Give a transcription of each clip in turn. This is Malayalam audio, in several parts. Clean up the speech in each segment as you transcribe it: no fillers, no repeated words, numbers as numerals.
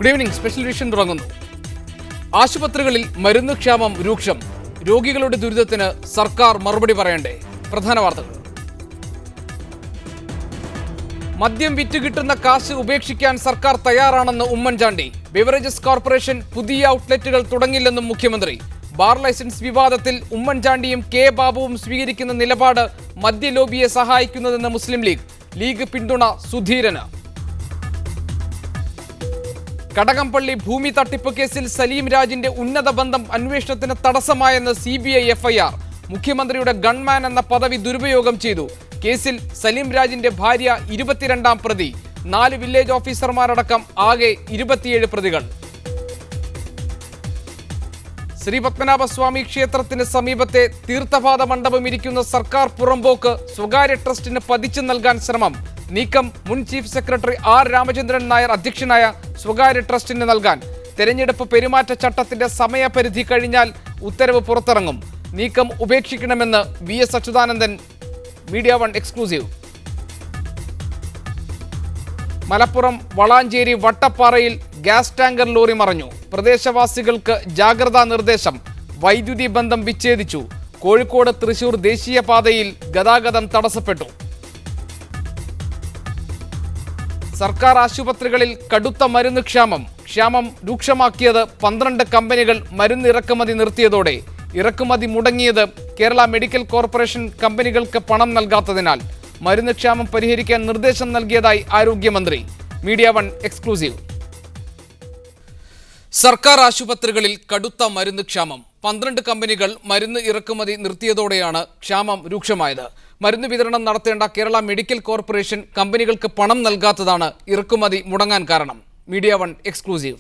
Good evening. സ്പെഷ്യൽ എഡിഷൻ തുടങ്ങുന്നു. ആശുപത്രികളിൽ മരുന്ന് ക്ഷാമം രൂക്ഷം. രോഗികളുടെ ദുരിതത്തിന് സർക്കാർ മറുപടി പറയണ്ടേ? പ്രധാന വാർത്തകൾ. മദ്യം വിറ്റുകിട്ടുന്ന കാശ് ഉപേക്ഷിക്കാൻ സർക്കാർ തയ്യാറാണെന്ന് ഉമ്മൻചാണ്ടി. ബിവറേജസ് കോർപ്പറേഷൻ പുതിയ ഔട്ട്ലെറ്റുകൾ തുടങ്ങില്ലെന്നും മുഖ്യമന്ത്രി. ബാർ ലൈസൻസ് വിവാദത്തിൽ ഉമ്മൻചാണ്ടിയും കെ ബാബുവും സ്വീകരിക്കുന്ന നിലപാട് മദ്യലോബിയെ സഹായിക്കുന്നതെന്ന് മുസ്ലിം ലീഗ്. ലീഗ് പിന്തുണ സുധീരന്. കടകംപള്ളി ഭൂമി തട്ടിപ്പ് കേസിൽ സലീം രാജിന്റെ ഉന്നത ബന്ധം അന്വേഷണത്തിന് തടസ്സമായെന്ന് CBI FIR. മുഖ്യമന്ത്രിയുടെ ഗൺമാൻ എന്ന പദവി ദുരുപയോഗം ചെയ്തു. കേസിൽ സലീം രാജിന്റെ ഭാര്യ 22ാം പ്രതി. 4 വില്ലേജ് ഓഫീസർമാരടക്കം ആകെ 27 പ്രതികൾ. ശ്രീപത്മനാഭസ്വാമി ക്ഷേത്രത്തിന് സമീപത്തെ തീർത്ഥപാദ മണ്ഡപം ഇരിക്കുന്ന സർക്കാർ പുറമ്പോക്ക് സ്വകാര്യ ട്രസ്റ്റിന് പതിച്ചു നൽകാൻ ശ്രമം. നീക്കം മുൻ chief secretary R. Ramachandran Nair അധ്യക്ഷനായ സ്വകാര്യ ട്രസ്റ്റിന് നൽകാൻ. തെരഞ്ഞെടുപ്പ് പെരുമാറ്റച്ചട്ടത്തിന്റെ സമയപരിധി കഴിഞ്ഞാൽ ഉത്തരവ് പുറത്തിറങ്ങും. നീക്കം ഉപേക്ഷിക്കണമെന്ന് VS Achuthanandan. Media 1 exclusive. Malappuram Valanchery വട്ടപ്പാറയിൽ ഗ്യാസ് ടാങ്കർ ലോറി മറഞ്ഞു. പ്രദേശവാസികൾക്ക് ജാഗ്രതാ നിർദ്ദേശം. വൈദ്യുതി ബന്ധം വിച്ഛേദിച്ചു. കോഴിക്കോട് തൃശൂർ ദേശീയപാതയിൽ ഗതാഗതം തടസ്സപ്പെട്ടു. സർക്കാർ ആശുപത്രികളിൽ കടുത്ത മരുന്ന് ക്ഷാമം രൂക്ഷമാക്കിയത് 12 കമ്പനികൾ മരുന്ന് ഇറക്കുമതി നിർത്തിയതോടെ. ഇറക്കുമതി മുടങ്ങിയത് കേരള മെഡിക്കൽ കോർപ്പറേഷൻ കമ്പനികൾക്ക് പണം നൽകാത്തതിനാൽ. മരുന്ന് ക്ഷാമം പരിഹരിക്കാൻ നിർദ്ദേശം നൽകിയതായി ആരോഗ്യമന്ത്രി. Media 1 exclusive. സർക്കാർ ആശുപത്രികളിൽ കടുത്ത മരുന്ന് ക്ഷാമം. 12 കമ്പനികൾ മരുന്ന് ഇറക്കുമതി നിർത്തിയതോടെയാണ് ക്ഷാമം രൂക്ഷമായത്. മരുന്ന് വിതരണം നടത്തേണ്ട കേരള മെഡിക്കൽ കോർപ്പറേഷൻ കമ്പനികൾക്ക് പണം നൽകാത്തതാണ് ഇറക്കുമതി മുടങ്ങാൻ കാരണം. Media 1 exclusive.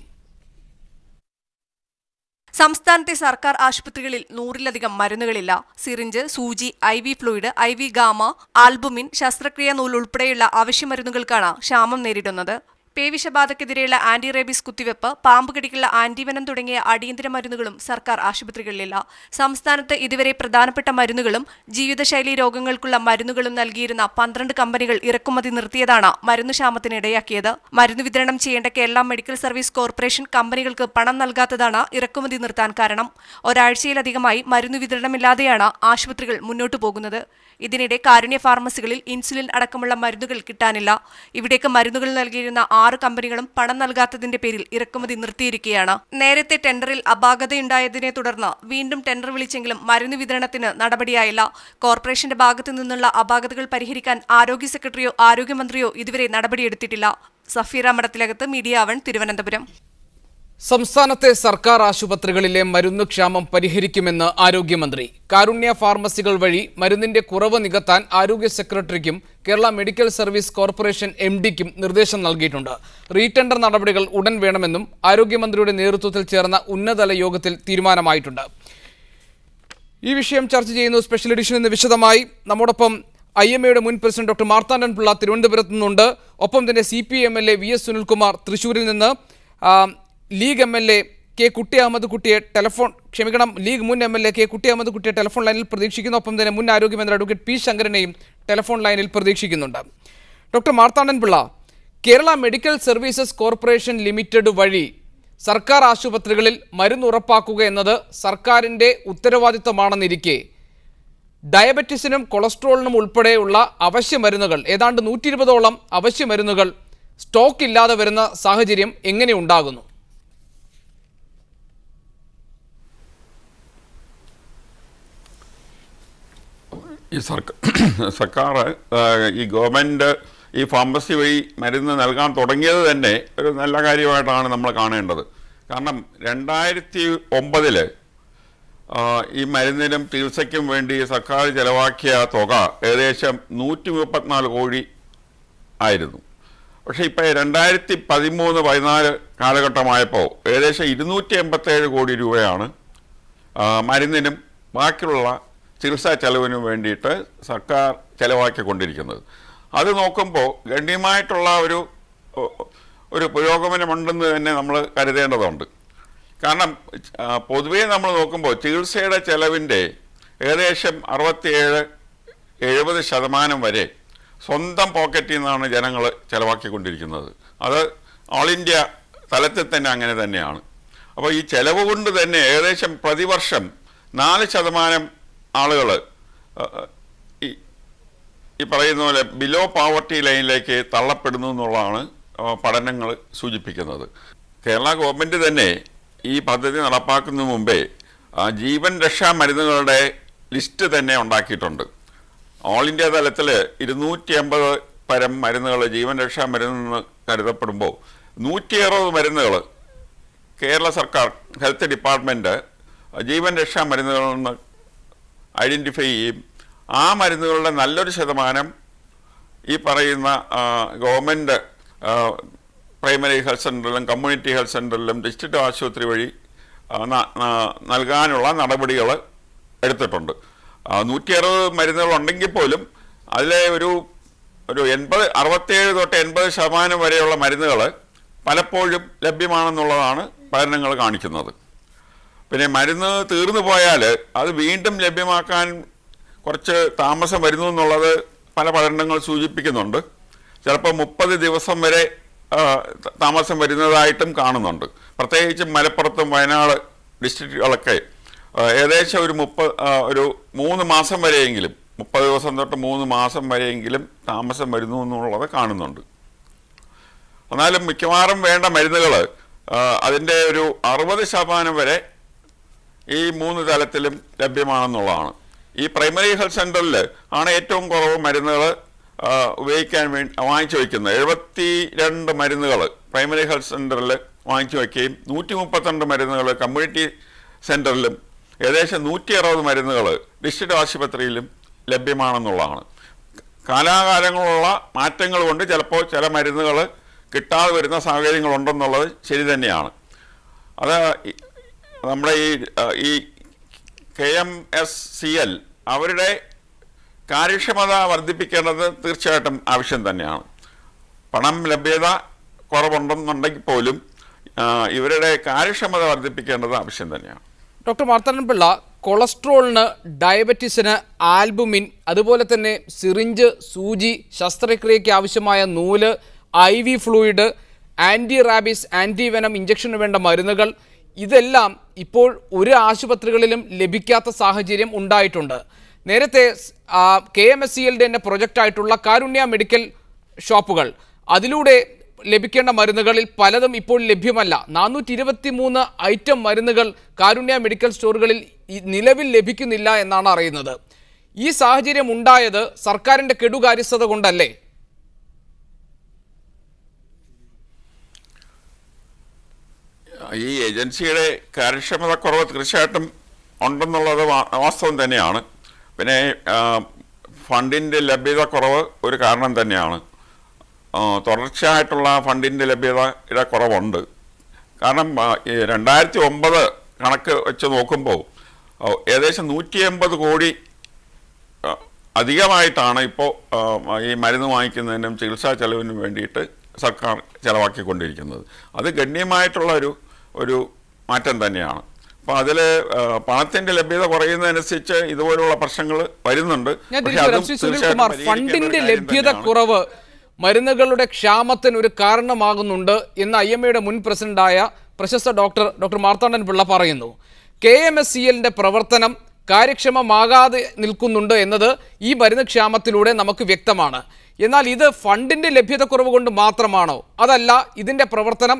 സംസ്ഥാനത്തെ സർക്കാർ ആശുപത്രികളിൽ 100-ലധികം മരുന്നുകളില്ല. സിറിഞ്ച്, സൂചി, IV fluid, IV gamma, albumin, ശസ്ത്രക്രിയ നൂൽ ഉൾപ്പെടെയുള്ള അവശ്യമരുന്നുകൾക്കാണ് ക്ഷാമം നേരിടുന്നത്. പേവിഷബാധക്കെതിരെയുള്ള ആന്റി റേബീസ് കുത്തിവെപ്പ്, പാമ്പ് കടിക്കുള്ള ആന്റിവനം തുടങ്ങിയ അടിയന്തര മരുന്നുകളും സർക്കാർ ആശുപത്രികളിലില്ല. സംസ്ഥാനത്ത് ഇതുവരെ പ്രധാനപ്പെട്ട മരുന്നുകളും ജീവിതശൈലി രോഗങ്ങൾക്കുള്ള മരുന്നുകളും നൽകിയിരുന്ന 12 കമ്പനികൾ ഇറക്കുമതി നിർത്തിയതാണ് മരുന്നുക്ഷാമത്തിന് ഇടയാക്കിയത്. മരുന്ന് വിതരണം ചെയ്യേണ്ട കേരള മെഡിക്കൽ സർവീസ് കോർപ്പറേഷൻ കമ്പനികൾക്ക് പണം നൽകാത്തതാണ് ഇറക്കുമതി നിർത്താൻ കാരണം. ഒരാഴ്ചയിലധികമായി മരുന്ന് വിതരണമില്ലാതെയാണ് ആശുപത്രികൾ മുന്നോട്ടു പോകുന്നത്. ഇതിനിടെ കാരുണ്യ ഫാർമസികളിൽ ഇൻസുലിൻ അടക്കമുള്ള മരുന്നുകൾ കിട്ടാനില്ല. ഇവിടേക്ക് മരുന്നുകൾ നൽകിയിരുന്ന 6 കമ്പനികളും പണം നൽകാത്തതിന്റെ പേരിൽ ഇറക്കുമതി നിർത്തിയിരിക്കുകയാണ്. നേരത്തെ ടെൻഡറിൽ അപാകതയുണ്ടായതിനെ തുടർന്ന് വീണ്ടും ടെൻഡർ വിളിച്ചെങ്കിലും മരുന്ന് വിതരണത്തിന് നടപടിയായില്ല. കോർപ്പറേഷന്റെ ഭാഗത്തു നിന്നുള്ള അപാകതകൾ പരിഹരിക്കാൻ ആരോഗ്യ സെക്രട്ടറിയോ ആരോഗ്യമന്ത്രിയോ ഇതുവരെ നടപടിയെടുത്തിട്ടില്ല. സഫീറ മഠത്തിലകത്ത്, മീഡിയ 1 തിരുവനന്തപുരം. സംസ്ഥാനത്തെ സർക്കാർ ആശുപത്രികളിലെ മരുന്ന് ക്ഷാമം പരിഹരിക്കുമെന്ന് ആരോഗ്യമന്ത്രി. കാരുണ്യ ഫാർമസികൾ വഴി മരുന്നിന്റെ കുറവ് നികത്താൻ ആരോഗ്യ സെക്രട്ടറിക്കും കേരള മെഡിക്കൽ സർവീസ് കോർപ്പറേഷൻ MDക്കും നിർദ്ദേശം നൽകിയിട്ടുണ്ട്. റീടെൻഡർ നടപടികൾ ഉടൻ വേണമെന്നും ആരോഗ്യമന്ത്രിയുടെ നേതൃത്വത്തിൽ ചേർന്ന ഉന്നതതല യോഗത്തിൽ തീരുമാനമായിട്ടുണ്ട്. ഈ വിഷയം ചർച്ച ചെയ്യുന്നു സ്പെഷ്യൽ എഡിഷൻ. ഇന്ന് വിശദമായി നമ്മോടൊപ്പം IMAയുടെ മുൻ പ്രസിഡന്റ് ഡോക്ടർ മാർത്താണ്ഡൻ പിള്ള തിരുവനന്തപുരത്ത് നിന്നുണ്ട്. ഒപ്പം തന്നെ CPI MLA VS സുനിൽകുമാർ തൃശ്ശൂരിൽ നിന്ന്, ലീഗ് MLA കെ കുട്ടി അഹമ്മദ് കുട്ടിയെ ലീഗ് മുൻ MLA കെ കുട്ടി അഹമ്മദ് കുട്ടിയെ ടെലിഫോൺ ലൈനിൽ പ്രതീക്ഷിക്കുന്നു. ഒപ്പം തന്നെ മുൻ ആരോഗ്യമന്ത്രി അഡ്വക്കേറ്റ് P. ശങ്കരനെയും ടെലിഫോൺ ലൈനിൽ പ്രതീക്ഷിക്കുന്നുണ്ട്. Doctor Marthandan Pillai, Kerala medical services corporation limited വഴി സർക്കാർ ആശുപത്രികളിൽ മരുന്ന് ഉറപ്പാക്കുക എന്നത് സർക്കാരിൻ്റെ ഉത്തരവാദിത്തമാണെന്നിരിക്കെ ഡയബറ്റീസിനും കൊളസ്ട്രോളിനും ഉൾപ്പെടെയുള്ള അവശ്യ മരുന്നുകൾ, ഏതാണ്ട് 120ഓളം അവശ്യ മരുന്നുകൾ സ്റ്റോക്ക് ഇല്ലാതെ വരുന്ന സാഹചര്യം എങ്ങനെ ഉണ്ടാകുന്നു? ഈ സർക്കാർ ഈ ഗവൺമെൻറ് ഈ ഫാർമസി വഴി മരുന്ന് നൽകാൻ തുടങ്ങിയത് തന്നെ ഒരു നല്ല കാര്യമായിട്ടാണ് നമ്മൾ കാണേണ്ടത്. കാരണം 2009 ഈ മരുന്നിനും ചികിത്സയ്ക്കും വേണ്ടി സർക്കാർ ചെലവാക്കിയ തുക ഏകദേശം 134 കോടി ആയിരുന്നു. പക്ഷേ ഇപ്പോൾ 2013-14 കാലഘട്ടമായപ്പോൾ ഏകദേശം 287 കോടി രൂപയാണ് മരുന്നിനും ബാക്കിയുള്ള ചികിത്സാ ചെലവിനും വേണ്ടിയിട്ട് സർക്കാർ ചെലവാക്കിക്കൊണ്ടിരിക്കുന്നത്. അത് നോക്കുമ്പോൾ ഗണ്യമായിട്ടുള്ള ഒരു പുരോഗമനമുണ്ടെന്ന് തന്നെ നമ്മൾ കരുതേണ്ടതുണ്ട്. കാരണം പൊതുവേ നമ്മൾ നോക്കുമ്പോൾ ചികിത്സയുടെ ചെലവിൻ്റെ ഏകദേശം 67-70% വരെ സ്വന്തം പോക്കറ്റിൽ നിന്നാണ് ജനങ്ങൾ ചിലവാക്കിക്കൊണ്ടിരിക്കുന്നത്. അത് ഓൾ ഇന്ത്യ തലത്തിൽ തന്നെ അങ്ങനെ തന്നെയാണ്. അപ്പോൾ ഈ ചെലവ് കൊണ്ട് തന്നെ ഏകദേശം പ്രതിവർഷം 4% ആളുകൾ ഈ പറയുന്ന പോലെ ബിലോ പോവർട്ടി ലൈനിലേക്ക് തള്ളപ്പെടുന്നു എന്നുള്ളതാണ് പഠനങ്ങൾ സൂചിപ്പിക്കുന്നത്. കേരള ഗവൺമെൻറ് തന്നെ ഈ പദ്ധതി നടപ്പാക്കുന്നതിന് മുമ്പേ ജീവൻ രക്ഷാ മരുന്നുകളുടെ ലിസ്റ്റ് തന്നെ ഉണ്ടാക്കിയിട്ടുണ്ട്. ഓൾ ഇന്ത്യ തലത്തിൽ 250 പരം മരുന്നുകൾ ജീവൻ രക്ഷാ മരുന്നെന്ന് കരുതപ്പെടുമ്പോൾ 160 മരുന്നുകൾ കേരള സർക്കാർ ഹെൽത്ത് ഡിപ്പാർട്ട്മെൻറ്റ് ജീവൻ രക്ഷാ മരുന്നുകളെന്ന് ഐഡൻറ്റിഫൈ ചെയ്യും. ആ മരുന്നുകളുടെ നല്ലൊരു ശതമാനം ഈ പറയുന്ന ഗവൺമെൻറ് പ്രൈമറി ഹെൽത്ത് സെൻ്ററിലും കമ്മ്യൂണിറ്റി ഹെൽത്ത് സെൻ്ററിലും ഡിസ്ട്രിക്റ്റ് ആശുപത്രി വഴി നൽകാനുള്ള നടപടികൾ എടുത്തിട്ടുണ്ട്. 160 മരുന്നുകൾ ഉണ്ടെങ്കിൽ പോലും അതിലെ ഒരു 67 തൊട്ട് 80% വരെയുള്ള മരുന്നുകൾ പലപ്പോഴും ലഭ്യമാണെന്നുള്ളതാണ് പഠനങ്ങൾ കാണിക്കുന്നത്. പിന്നെ മരുന്ന് തീർന്നു പോയാൽ അത് വീണ്ടും ലഭ്യമാക്കാൻ കുറച്ച് താമസം വരുന്നു എന്നുള്ളത് പല പഠനങ്ങൾ സൂചിപ്പിക്കുന്നുണ്ട്. ചിലപ്പോൾ 30 ദിവസം വരെ താമസം വരുന്നതായിട്ടും കാണുന്നുണ്ട്. പ്രത്യേകിച്ചും മലപ്പുറത്തും വയനാട് ഡിസ്ട്രിക്റ്റുകളൊക്കെ ഏകദേശം ഒരു 3 മാസം വരെയെങ്കിലും 30 ദിവസം തൊട്ട് 3 മാസം വരെയെങ്കിലും താമസം വരുന്നു എന്നുള്ളത് കാണുന്നുണ്ട്. എന്നാലും മിക്കവാറും വേണ്ട മരുന്നുകൾ അതിൻ്റെ ഒരു 60% വരെ ഈ 3 തലത്തിലും ലഭ്യമാണെന്നുള്ളതാണ്. ഈ പ്രൈമറി ഹെൽത്ത് സെൻ്ററിൽ ആണ് ഏറ്റവും കുറവ് മരുന്നുകൾ ഉപയോഗിക്കാൻ വേണ്ടി വാങ്ങിച്ചു വയ്ക്കുന്നത്. 72 മരുന്നുകൾ പ്രൈമറി ഹെൽത്ത് സെൻ്ററിൽ വാങ്ങിച്ചു വയ്ക്കുകയും 132 മരുന്നുകൾ കമ്മ്യൂണിറ്റി സെൻ്ററിലും ഏകദേശം 160 മരുന്നുകൾ ഡിസ്ട്രിക്റ്റ് ആശുപത്രിയിലും ലഭ്യമാണെന്നുള്ളതാണ്. കാലാകാലങ്ങളുള്ള മാറ്റങ്ങൾ കൊണ്ട് ചിലപ്പോൾ ചില മരുന്നുകൾ കിട്ടാതെ വരുന്ന സാഹചര്യങ്ങളുണ്ടെന്നുള്ളത് ശരി തന്നെയാണ്. അത് നമ്മുടെ ഈ KMSCL അവരുടെ കാര്യക്ഷമത വർദ്ധിപ്പിക്കേണ്ടത് തീർച്ചയായിട്ടും ആവശ്യം തന്നെയാണ്. പണം ലഭ്യത കുറവുണ്ടെന്നുണ്ടെങ്കിൽ പോലും ഇവരുടെ കാര്യക്ഷമത വർദ്ധിപ്പിക്കേണ്ടത് ആവശ്യം തന്നെയാണ്. ഡോക്ടർ മാർത്താണ്ഡൻ പിള്ള, കൊളസ്ട്രോളിന്, ഡയബറ്റീസിന് ആൽബുമിൻ, അതുപോലെ തന്നെ സിറിഞ്ച്, സൂചി, ശസ്ത്രക്രിയയ്ക്ക് ആവശ്യമായ നൂല്, IV fluid, anti rabies, anti venom ഇഞ്ചക്ഷന് വേണ്ട മരുന്നുകൾ, ഇതെല്ലാം ഇപ്പോൾ ഒരു ആശുപത്രികളിലും ലഭിക്കാത്ത സാഹചര്യം ഉണ്ടായിട്ടുണ്ട്. നേരത്തെ KMSCLൻ്റെ തന്നെ പ്രൊജക്റ്റായിട്ടുള്ള കാരുണ്യ മെഡിക്കൽ ഷോപ്പുകൾ, അതിലൂടെ ലഭിക്കേണ്ട മരുന്നുകളിൽ പലതും ഇപ്പോൾ ലഭ്യമല്ല. 423 ഐറ്റം മരുന്നുകൾ കാരുണ്യ മെഡിക്കൽ സ്റ്റോറുകളിൽ നിലവിൽ ലഭിക്കുന്നില്ല എന്നാണ് അറിയുന്നത്. ഈ സാഹചര്യം ഉണ്ടായത് സർക്കാരിൻ്റെ കെടുകാര്യസ്ഥത കൊണ്ടല്ലേ? ഈ ഏജൻസിയുടെ കാര്യക്ഷമത കുറവ് തീർച്ചയായിട്ടും ഉണ്ടെന്നുള്ളത് വാസ്തവം തന്നെയാണ്. പിന്നെ ഫണ്ടിൻ്റെ ലഭ്യത കുറവ് ഒരു കാരണം തന്നെയാണ്. തുടർച്ചയായിട്ടുള്ള ഫണ്ടിൻ്റെ ലഭ്യതയുടെ കുറവുണ്ട്. കാരണം 2009 കണക്ക് വെച്ച് നോക്കുമ്പോൾ ഏകദേശം 180 കോടി അധികമായിട്ടാണ് ഇപ്പോൾ ഈ മരുന്ന് വാങ്ങിക്കുന്നതിനും ചികിത്സാ ചെലവിനും വേണ്ടിയിട്ട് സർക്കാർ ചെലവാക്കിക്കൊണ്ടിരിക്കുന്നത്. അത് ഗണ്യമായിട്ടുള്ള ഒരു മാറ്റം തന്നെയാണ്. അപ്പോൾ അതിൽ പണത്തിൻ്റെ ലഭ്യത കുറയുന്നതനുസരിച്ച് ഇതുപോലുള്ള പ്രശ്നങ്ങൾ വരുന്നുണ്ട്. ഫണ്ടിന്റെ ലഭ്യത കുറവ് മരുന്നുകളുടെ ക്ഷാമത്തിന് ഒരു കാരണമാകുന്നുണ്ട് എന്ന് IMAയുടെ മുൻ പ്രസിഡന്റായ പ്രശസ്ത ഡോക്ടർ മാർത്താണ്ഡൻ പിള്ള പറയുന്നു. KMSCLൻ്റെ പ്രവർത്തനം കാര്യക്ഷമമാകാതെ നിൽക്കുന്നുണ്ട് എന്നത് ഈ മരുന്ന് ക്ഷാമത്തിലൂടെ നമുക്ക് വ്യക്തമാണ്. എന്നാൽ ഇത് ഫണ്ടിന്റെ ലഭ്യത കുറവ് കൊണ്ട് മാത്രമാണോ, അതല്ല ഇതിന്റെ പ്രവർത്തനം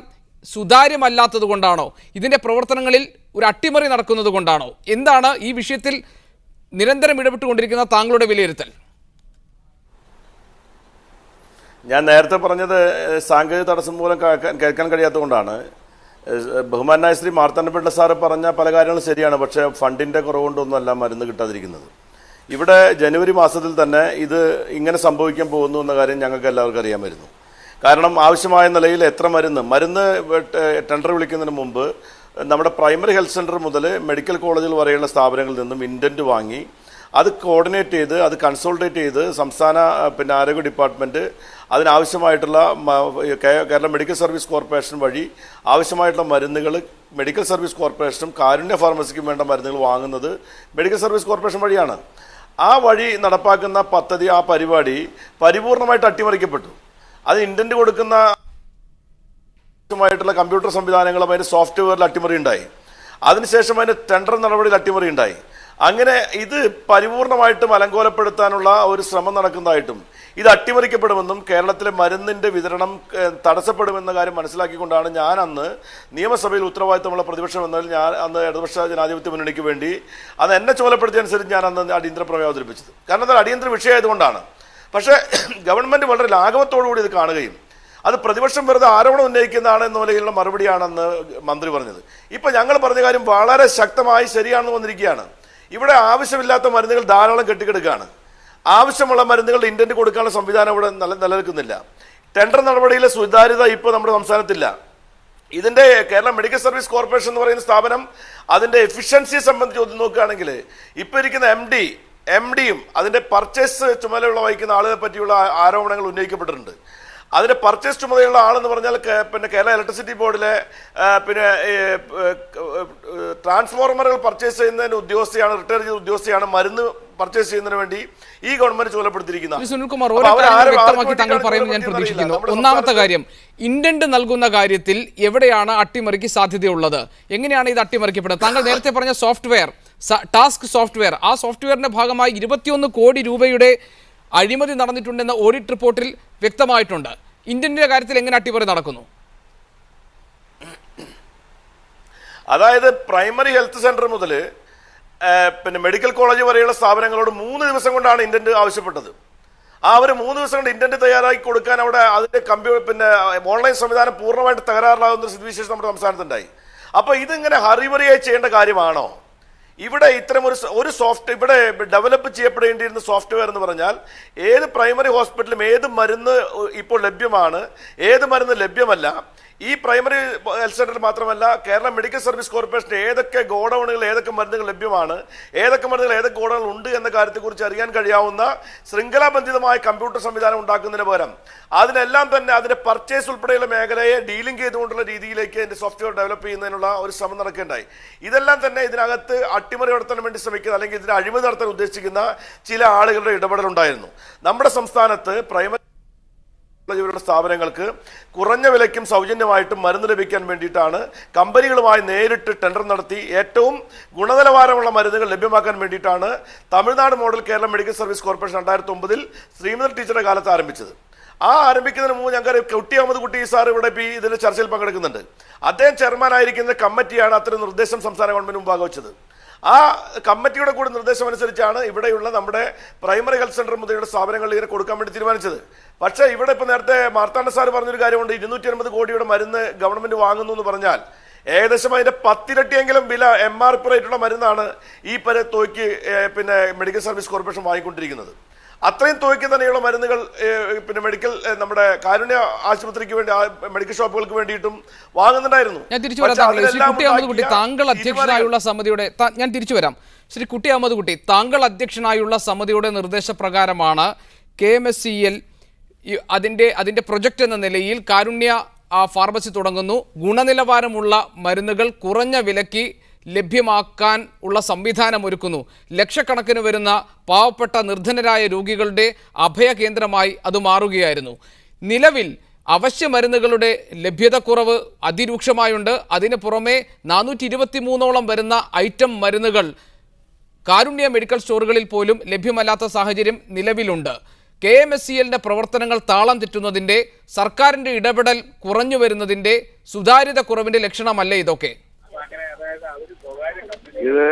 സുതാര്യമല്ലാത്തത് കൊണ്ടാണോ, ഇതിന്റെ പ്രവർത്തനങ്ങളിൽ ഒരു അട്ടിമറി നടക്കുന്നത് കൊണ്ടാണോ? എന്താണ് ഈ വിഷയത്തിൽ നിരന്തരം ഇടപെട്ടുകൊണ്ടിരിക്കുന്ന താങ്കളുടെ വിലയിരുത്തൽ? ഞാൻ നേരത്തെ പറഞ്ഞത് സാങ്കേതിക തടസ്സം മൂലം കേൾക്കാൻ കഴിയാത്തതുകൊണ്ടാണ്. ബഹുമാനായ ശ്രീ മാർത്താണ്ഡൻ പിള്ള സാറ് പറഞ്ഞ പല കാര്യങ്ങളും ശരിയാണ്. പക്ഷേ ഫണ്ടിൻ്റെ കുറവുകൊണ്ടൊന്നുമല്ല മരുന്ന് കിട്ടാതിരിക്കുന്നത്. ഇവിടെ ജനുവരി മാസത്തിൽ തന്നെ ഇത് ഇങ്ങനെ സംഭവിക്കാൻ പോകുന്നു എന്ന കാര്യം ഞങ്ങൾക്ക് എല്ലാവർക്കും അറിയാമായിരുന്നു. കാരണം ആവശ്യമായ നിലയിൽ എത്ര മരുന്ന് ടെൻഡർ വിളിക്കുന്നതിന് മുമ്പ് നമ്മുടെ പ്രൈമറി ഹെൽത്ത് സെൻ്റർ മുതൽ മെഡിക്കൽ കോളേജിൽ വരെയുള്ള സ്ഥാപനങ്ങളിൽ നിന്നും ഇൻറ്റൻറ്റ് വാങ്ങി അത് കോർഡിനേറ്റ് ചെയ്ത് അത് കൺസോൾട്ടേറ്റ് ചെയ്ത് സംസ്ഥാന ആരോഗ്യ ഡിപ്പാർട്ട്മെൻറ്റ് അതിനാവശ്യമായിട്ടുള്ള കേരള മെഡിക്കൽ സർവീസ് കോർപ്പറേഷൻ വഴി ആവശ്യമായിട്ടുള്ള മരുന്നുകൾ മെഡിക്കൽ സർവീസ് കോർപ്പറേഷനും കാരുണ്യ ഫാർമസിക്കും വേണ്ട മരുന്നുകൾ വാങ്ങുന്നത് മെഡിക്കൽ സർവീസ് കോർപ്പറേഷൻ വഴിയാണ്. ആ വഴി നടപ്പാക്കുന്ന പദ്ധതി, ആ പരിപാടി പരിപൂർണമായിട്ട് അട്ടിമറിക്കപ്പെട്ടു. അത് ഇൻറ്റൻറ്റ് കൊടുക്കുന്ന ായിട്ടുള്ള കമ്പ്യൂട്ടർ സംവിധാനങ്ങളും അതിന്റെ സോഫ്റ്റ്വെയറിൽ അട്ടിമറി ഉണ്ടായി. അതിനുശേഷം അതിന്റെ ടെൻഡർ നടപടിയിൽ അട്ടിമറി ഉണ്ടായി. അങ്ങനെ ഇത് പരിപൂർണമായിട്ടും അലങ്കോലപ്പെടുത്താനുള്ള ഒരു ശ്രമം നടക്കുന്നതായിട്ടും ഇത് അട്ടിമറിക്കപ്പെടുമെന്നും കേരളത്തിലെ മരുന്നിന്റെ വിതരണം തടസ്സപ്പെടുമെന്ന കാര്യം മനസ്സിലാക്കിക്കൊണ്ടാണ് ഞാൻ അന്ന് നിയമസഭയിൽ ഉത്തരവാദിത്തമുള്ള പ്രതിപക്ഷം എന്നതിൽ ഞാൻ അന്ന് ഇടതുപക്ഷ ജനാധിപത്യ മുന്നണിക്ക് വേണ്ടി അത് എന്നെ ചുമതലപ്പെടുത്തിയ അനുസരിച്ച് ഞാൻ അന്ന് അടിയന്തര പ്രമേയം അവതരിപ്പിച്ചത്. കാരണം അത് അടിയന്തര വിഷയമായതുകൊണ്ടാണ്. പക്ഷേ ഗവൺമെന്റ് വളരെ ലാഘവത്തോടുകൂടി ഇത് കാണുകയും അത് പ്രതിപക്ഷം വെറുതെ ആരോപണം ഉന്നയിക്കുന്നതാണ് എന്ന നിലയിലുള്ള മറുപടിയാണെന്ന് മന്ത്രി പറഞ്ഞത്. ഇപ്പൊ ഞങ്ങൾ പറഞ്ഞ കാര്യം വളരെ ശക്തമായി ശരിയാണെന്ന് വന്നിരിക്കുകയാണ്. ഇവിടെ ആവശ്യമില്ലാത്ത മരുന്നുകൾ ധാരാളം കെട്ടിക്കിടക്കുകയാണ്. ആവശ്യമുള്ള മരുന്നുകളുടെ ഇൻഡന്റ് കൊടുക്കാനുള്ള സംവിധാനം ഇവിടെ നിലനിൽക്കുന്നില്ല. ടെൻഡർ നടപടിയിലെ സുതാര്യത ഇപ്പോൾ നമ്മുടെ സംസ്ഥാനത്തില്ല. ഇതിന്റെ കേരള മെഡിക്കൽ സർവീസ് കോർപ്പറേഷൻ എന്ന് പറയുന്ന സ്ഥാപനം അതിന്റെ എഫിഷ്യൻസിയെ സംബന്ധിച്ച് നോക്കുകയാണെങ്കിൽ ഇപ്പൊ ഇരിക്കുന്ന എം ഡിയും അതിന്റെ പർച്ചേസ് ചുമതലയുള്ള വഹിക്കുന്ന ആളുകളെ പറ്റിയുള്ള ആരോപണങ്ങൾ ഉന്നയിക്കപ്പെട്ടിട്ടുണ്ട്. അതിന്റെ പർച്ചേസ് ചുമതലയുള്ള ആളെന്ന് പറഞ്ഞാൽ പിന്നെ കേരള ഇലക്ട്രിസിറ്റി ബോർഡിലെ പിന്നെ ട്രാൻസ്ഫോർമറുകൾ പർച്ചേസ് ചെയ്യുന്നതിന് ഉദ്യോഗസ്ഥയാണ്, റിട്ടയർ ചെയ്ത ഉദ്യോഗസ്ഥയാണ് മരുന്ന് പർച്ചേസ് ചെയ്യുന്നതിന് വേണ്ടി ഈ ഗവൺമെന്റ് ചുമതലപ്പെടുത്തിയിരിക്കുന്നത്. സുനിൽകുമാർ, ഒരു കാര്യം വ്യക്തമാക്കി താങ്കൾ പറയുമെന്ന് ഞാൻ പ്രതീക്ഷിക്കുന്നു. ഒന്നാമത്തെ കാര്യം, ഇന്റന്റ് നൽകുന്ന കാര്യത്തിൽ എവിടെയാണ് അട്ടിമറിക്ക് സാധ്യതയുള്ളത്? എങ്ങനെയാണ് ഇത് അട്ടിമറിക്കപ്പെടുന്നത്? താങ്കൾ നേരത്തെ പറഞ്ഞ സോഫ്റ്റ്വെയർ, ടാസ്ക് സോഫ്റ്റ്വെയർ, ആ സോഫ്റ്റ്വെയറിന്റെ ഭാഗമായി 21 കോടി രൂപയുടെ അഴിമതി നടന്നിട്ടുണ്ടെന്ന് ഓഡിറ്റ് റിപ്പോർട്ടിൽ വ്യക്തമായിട്ടുണ്ട്. ഇന്ത്യന്റെ കാര്യത്തിൽ എങ്ങനെ അട്ടിമറി നടക്കുന്നു? അതായത് പ്രൈമറി ഹെൽത്ത് സെന്റർ മുതൽ പിന്നെ മെഡിക്കൽ കോളേജ് വരെയുള്ള സ്ഥാപനങ്ങളോട് 3 ദിവസം കൊണ്ടാണ് ഇന്റന്റ് ആവശ്യപ്പെട്ടത്. അവർ 3 ദിവസം കൊണ്ട് ഇന്റന്റ് തയ്യാറാക്കി കൊടുക്കാൻ അവിടെ അതിന്റെ പിന്നെ ഓൺലൈൻ സംവിധാനം പൂർണ്ണമായിട്ട് തകരാറിലാകുന്ന ഒരു സ്ഥിതിവിശേഷം നമ്മുടെ സംസ്ഥാനത്തുണ്ടായി. അപ്പൊ ഇതിങ്ങനെ ഹറിവറിയായി ചെയ്യേണ്ട കാര്യമാണോ? ഇവിടെ ഇത്തരം ഒരു ഇവിടെ ഡെവലപ്പ് ചെയ്യപ്പെടേണ്ടിയിരുന്ന സോഫ്റ്റ്വെയർ എന്ന് പറഞ്ഞാൽ ഏത് പ്രൈമറി ഹോസ്പിറ്റലും ഏത് മരുന്ന് ഇപ്പോൾ ലഭ്യമാണ്, ഏത് മരുന്ന് ലഭ്യമല്ല, ഈ പ്രൈമറി ഹെൽത്ത് സെന്ററിൽ മാത്രമല്ല കേരള മെഡിക്കൽ സർവീസ് കോർപ്പറേഷന്റെ ഏതൊക്കെ ഗോഡൌണുകൾ ഏതൊക്കെ മരുന്നുകൾ ലഭ്യമാണ്, ഏതൊക്കെ മരുന്നുകൾ ഏതൊക്കെ ഗോഡൌണുകൾ ഉണ്ട് എന്ന കാര്യത്തെക്കുറിച്ച് അറിയാൻ കഴിയാവുന്ന ശൃംഖലാബന്ധിതമായ കമ്പ്യൂട്ടർ സംവിധാനം ഉണ്ടാക്കുന്നതിന് പകരം അതിനെല്ലാം തന്നെ അതിന്റെ പർച്ചേസ് ഉൾപ്പെടെയുള്ള മേഖലയെ ഡീലിംഗ് ചെയ്തുകൊണ്ടുള്ള രീതിയിലേക്ക് അതിന്റെ സോഫ്റ്റ്വെയർ ഡെവലപ്പ് ചെയ്യുന്നതിനുള്ള ഒരു ശ്രമം നടക്കേണ്ടായി. ഇതെല്ലാം തന്നെ ഇതിനകത്ത് അട്ടിമറി നടത്താൻ വേണ്ടി ശ്രമിക്കുന്ന അല്ലെങ്കിൽ ഇതിന് അഴിമതി നടത്താൻ ഉദ്ദേശിക്കുന്ന ചില ആളുകളുടെ ഇടപെടലുണ്ടായിരുന്നു. നമ്മുടെ സംസ്ഥാനത്ത് പ്രൈമറി സ്ഥാപനങ്ങൾക്ക് കുറഞ്ഞ വിലയ്ക്കും സൗജന്യമായിട്ടും മരുന്ന് ലഭിക്കാൻ വേണ്ടിയിട്ടാണ് കമ്പനികളുമായി നേരിട്ട് ടെൻഡർ നടത്തി ഏറ്റവും ഗുണനിലവാരമുള്ള മരുന്നുകൾ ലഭ്യമാക്കാൻ വേണ്ടിയിട്ടാണ് Tamil Nadu model Kerala medical service corporation 2009 Shrimati ടീച്ചറുടെ കാലത്ത് ആരംഭിച്ചത്. ആരംഭിക്കുന്നതിന് മുമ്പ് ഞങ്ങൾക്ക് കുട്ടി അഹമ്മദ് കുട്ടി സാർ ഇവിടെ ഇതിന്റെ ചർച്ചയിൽ പങ്കെടുക്കുന്നുണ്ട്. അദ്ദേഹം ചെയർമാൻ ആയിരിക്കുന്ന കമ്മിറ്റിയാണ് അത്തരം നിർദ്ദേശം സംസ്ഥാന ഗവൺമെന്റ് മുമ്പാകെ വെച്ചത്. ആ കമ്മിറ്റിയുടെ കൂടെ നിർദ്ദേശം അനുസരിച്ചാണ് ഇവിടെയുള്ള നമ്മുടെ പ്രൈമറി ഹെൽത്ത് സെന്റർ മുതലുള്ള സ്ഥാപനങ്ങളിൽ ഇതിനെ കൊടുക്കാൻ വേണ്ടി തീരുമാനിച്ചത്. പക്ഷേ ഇവിടെ ഇപ്പൊ നേരത്തെ മാർത്താണ്ഡ സാർ പറഞ്ഞൊരു കാര്യമുണ്ട്, 250 കോടിയുടെ മരുന്ന് ഗവൺമെന്റ് വാങ്ങുന്നു എന്ന് പറഞ്ഞാൽ ഏകദേശം അതിന്റെ 10 ഇരട്ടിയെങ്കിലും വില MRP റേറ്റുള്ള മരുന്നാണ് ഈ തുകയ്ക്ക് പിന്നെ മെഡിക്കൽ സർവീസ് കോർപ്പറേഷൻ വാങ്ങിക്കൊണ്ടിരിക്കുന്നത്. അത്രയും തുകയ്ക്ക് തന്നെയുള്ള മരുന്നുകൾ പിന്നെ മെഡിക്കൽ നമ്മുടെ കാരുണ്യ ആശുപത്രിക്ക് വേണ്ടി മെഡിക്കൽ ഷോപ്പുകൾക്ക് വേണ്ടിയിട്ടും വാങ്ങുന്നുണ്ടായിരുന്നു. ഞാൻ തിരിച്ചു വരാം. ശ്രീ കുട്ടി അഹമ്മദ് കുട്ടി, താങ്കൾ അധ്യക്ഷനായുള്ള സമിതിയുടെ ഞാൻ തിരിച്ചു വരാം. ശ്രീ കുട്ടി അഹമ്മദ് കുട്ടി, താങ്കൾ അധ്യക്ഷനായുള്ള സമിതിയുടെ നിർദ്ദേശപ്രകാരമാണ് KMSCL അതിന്റെ പ്രൊജക്ട് എന്ന നിലയിൽ കാരുണ്യ ഫാർമസി തുടങ്ങുന്നു. ഗുണനിലവാരമുള്ള മരുന്നുകൾ കുറഞ്ഞ വിലയ്ക്ക് ലഭ്യമാക്കാൻ ഉള്ള സംവിധാനം ഒരുക്കുന്നു. ലക്ഷക്കണക്കിന് വരുന്ന പാവപ്പെട്ട നിർധനരായ രോഗികളുടെ അഭയകേന്ദ്രമായി അത് മാറുകയായിരുന്നു. നിലവിൽ അവശ്യ മരുന്നുകളുടെ ലഭ്യതക്കുറവ് അതിരൂക്ഷമായുണ്ട്. അതിന് പുറമെ 423ഓളം വരുന്ന ഐറ്റം മരുന്നുകൾ കാരുണ്യ മെഡിക്കൽ സ്റ്റോറുകളിൽ പോലും ലഭ്യമല്ലാത്ത സാഹചര്യം നിലവിലുണ്ട്. KMSCLന്റെ പ്രവർത്തനങ്ങൾ താളം തെറ്റുന്നതിൻ്റെ, സർക്കാരിൻ്റെ ഇടപെടൽ കുറഞ്ഞു വരുന്നതിൻ്റെ, സുതാര്യത കുറവിൻ്റെ ലക്ഷണമല്ലേ ഇതൊക്കെ?